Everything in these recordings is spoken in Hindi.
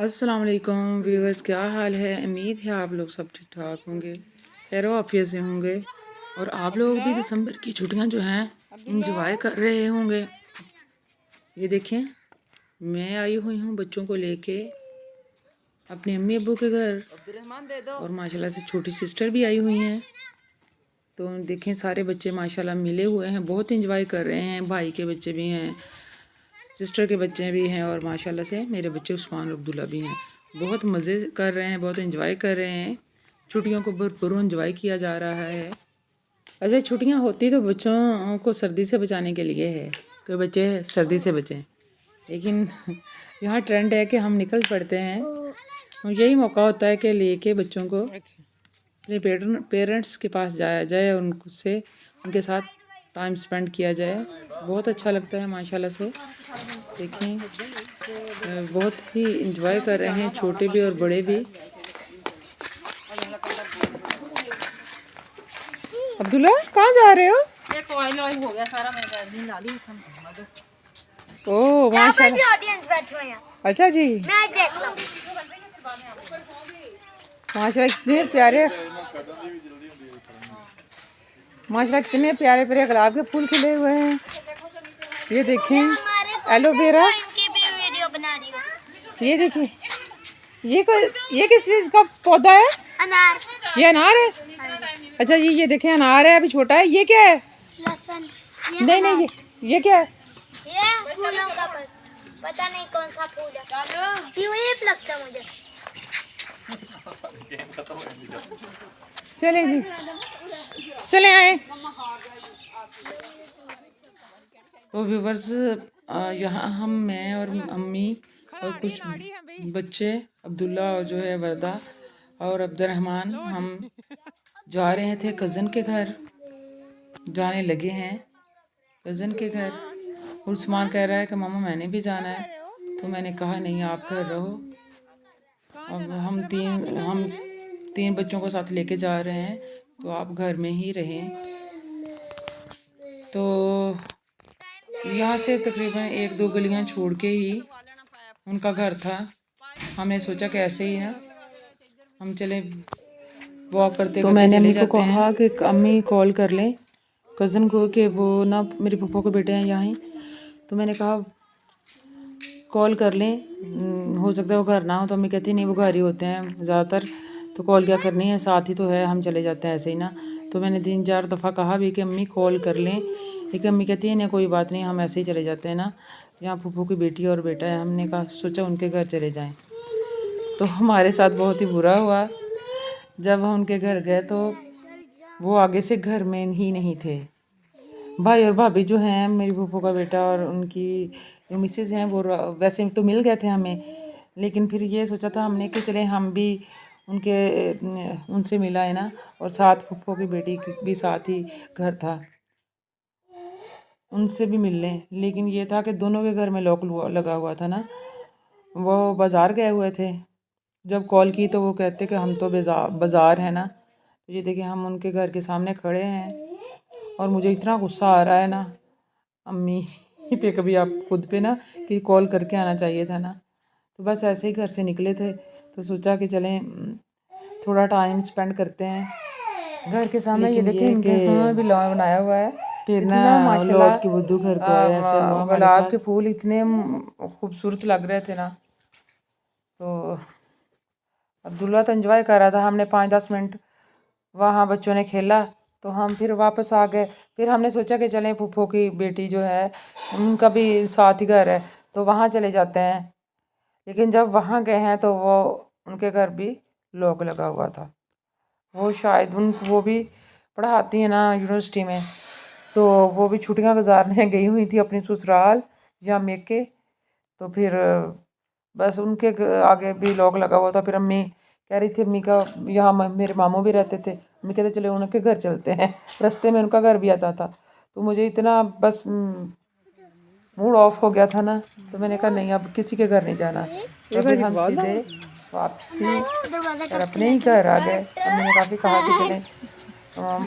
अस्सलाम वालेकुम व्यूअर्स, क्या हाल है। उम्मीद है आप लोग सब ठीक ठाक होंगे, खैर आफियत से होंगे और आप लोग भी दिसंबर की छुट्टियां जो हैं इंजॉय कर रहे होंगे। ये देखें, मैं आई हुई हूँ बच्चों को लेके अपने अम्मी अब्बू के घर और माशाल्लाह से छोटी सिस्टर भी आई हुई हैं। तो देखें, सारे बच्चे माशाल्लाह मिले हुए हैं, बहुत इंजॉय कर रहे हैं। भाई के बच्चे भी हैं, सिस्टर के बच्चे भी हैं और माशाल्लाह से मेरे बच्चे उस्मान और अब्दुल्ला भी हैं। बहुत मज़े कर रहे हैं, बहुत इंजॉय कर रहे हैं। छुट्टियों को भरपूर इंजॉय किया जा रहा है। अच्छा, छुट्टियां होती तो बच्चों को सर्दी से बचाने के लिए है कि बच्चे सर्दी से बचें, लेकिन यहाँ ट्रेंड है कि हम निकल पड़ते हैं। यही मौका होता है कि लेके बच्चों को अपने पेरेंट्स के पास जाया जाए, उनसे उनके साथ टाइम स्पेंड किया जाए। बहुत अच्छा लगता है माशाल्लाह से। देखें, बहुत ही इंजॉय कर रहे हैं छोटे भी और बड़े भी। अब्दुल्ला, कहाँ जा रहे हो? हो गया सारा, मैं ला दी। ओह माशाल्लाह, ऑडियंस बैठे हुए हैं। अच्छा जी, मैं देख रहा हूं। माशाल्लाह कितने प्यारे, माशाल्लाह कितने प्यारे प्यारे गुलाब के फूल खिले हुए हैं। ये देखें, एलोवेरा, इनकी भी वीडियो बना रही हूं। ये देखिए, ये किस चीज़ का पौधा है? अनार। ये अनार है। अच्छा जी, ये देखें अनार है, अभी छोटा है। ये क्या है? लहसुन। नहीं नहीं, ये क्या है? ये फूलों का बस, पता नहीं कौन सा फूल है, ट्यूलिप लगता है मुझे। चलें जी, चले आए। तो व्यूवर्स, यहाँ हम, मैं और अम्मी और कुछ बच्चे, अब्दुल्ला और जो है वर्दा और अब्दुर्रहमान, हम जा रहे थे कज़न के घर, जाने लगे हैं कज़न के घर। उस्मान कह रहा है कि मामा मैंने भी जाना है, तो मैंने कहा नहीं, आप घर रहो। अब हम तीन बच्चों को साथ लेके जा रहे हैं, तो आप घर में ही रहें। तो यहाँ से तकरीबन 1-2 गलियाँ छोड़ के ही उनका घर था। हमने सोचा कि ऐसे ही ना हम चले वॉक करते, तो मैंने अम्मी को कहा कि अम्मी कॉल कर लें कज़न को कि वो ना मेरे पप्पा के बेटे हैं यहाँ ही। तो मैंने कहा कॉल कर लें, हो सकता है वो घर ना हो। तो अम्मी कहती नहीं, वो घर ही होते हैं ज़्यादातर, तो कॉल क्या करनी है, साथ ही तो है, हम चले जाते हैं ऐसे ही ना। तो मैंने 3-4 दफ़ा कहा भी कि अम्मी कॉल कर लें, लेकिन अम्मी कहती है नहीं कोई बात नहीं, हम ऐसे ही चले जाते हैं ना, यहाँ फूफू की बेटी और बेटा है। हमने कहा सोचा उनके घर चले जाएँ। तो हमारे साथ बहुत ही बुरा हुआ। जब हम उनके घर गए तो वो आगे से घर में ही नहीं थे। भाई और भाभी जो हैं, मेरी फूफू का बेटा और उनकी जो मिसेज़ हैं, वो वैसे तो मिल गए थे हमें, लेकिन फिर ये सोचा था हमने कि चले हम भी उनसे मिला है ना, और साथ फूफू की बेटी भी साथ ही घर था, उनसे भी मिल लें। लेकिन ये था कि दोनों के घर में लॉक लगा हुआ था ना, वो बाज़ार गए हुए थे। जब कॉल की तो वो कहते कि हम तो बाज़ार है ना। तो ये देखिए, हम उनके घर के सामने खड़े हैं और मुझे इतना गुस्सा आ रहा है ना अम्मी पे, कभी आप खुद पे ना कि कॉल करके आना चाहिए था ना। तो बस ऐसे ही घर से निकले थे, तो सोचा कि चलें थोड़ा टाइम स्पेंड करते हैं घर के सामने। ये देखिए, इनके उन्होंने भी लॉन बनाया हुआ है, फिर ना माशाल्लाह की बुद्धू घर को आए, ऐसे हुआ। गुलाब के फूल इतने खूबसूरत लग रहे थे ना। तो अब्दुल्ला तो एंजॉय कर रहा था। हमने 5-10 मिनट वहाँ बच्चों ने खेला, तो हम फिर वापस आ गए। फिर हमने सोचा कि चलें, फूफो की बेटी जो है उनका भी साथ ही घर है, तो वहाँ चले जाते हैं। लेकिन जब वहाँ गए हैं तो वो उनके घर भी लॉक लगा हुआ था। वो शायद वो भी पढ़ाती हैं ना यूनिवर्सिटी में, तो वो भी छुट्टियाँ गुजारने गई हुई थी अपनी ससुराल या मेके। तो फिर बस उनके आगे भी लॉक लगा हुआ था। फिर अम्मी कह रही थी, अम्मी का यहाँ मेरे मामू भी रहते थे, अम्मी कहते चले उनके घर चलते हैं, रास्ते में उनका घर भी आता था। तो मुझे इतना बस मूड ऑफ हो गया था ना, तो मैंने कहा नहीं, अब किसी के घर नहीं जाना। तो फिर हम सीधे वापसी और अपने ही घर आ गए। तो मैंने काफ़ी कहा कि चले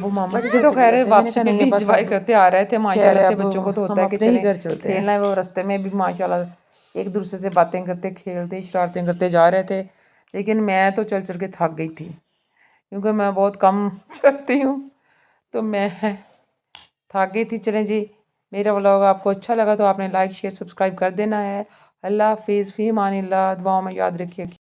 वो मामा बच्चे तो खैर वापसी नहीं एंजॉय करते आ रहे थे माशाल्लाह से। बच्चों को तो होता है कि चले घर चलते हैं, खेलना है। वो रास्ते में भी माशाल्लाह एक दूसरे से बातें करते खेलते शरारतें करते जा रहे थे, लेकिन मैं तो चल चल के थक गई थी क्योंकि मैं बहुत कम चलती हूँ, तो मैं थक गई थी। चलें जी, मेरा व्लॉग आपको अच्छा लगा तो आपने लाइक शेयर सब्सक्राइब कर देना है। अल्लाह हाफिज़, फ़ी अमानिल्लाह, दुआओं में याद रखिए।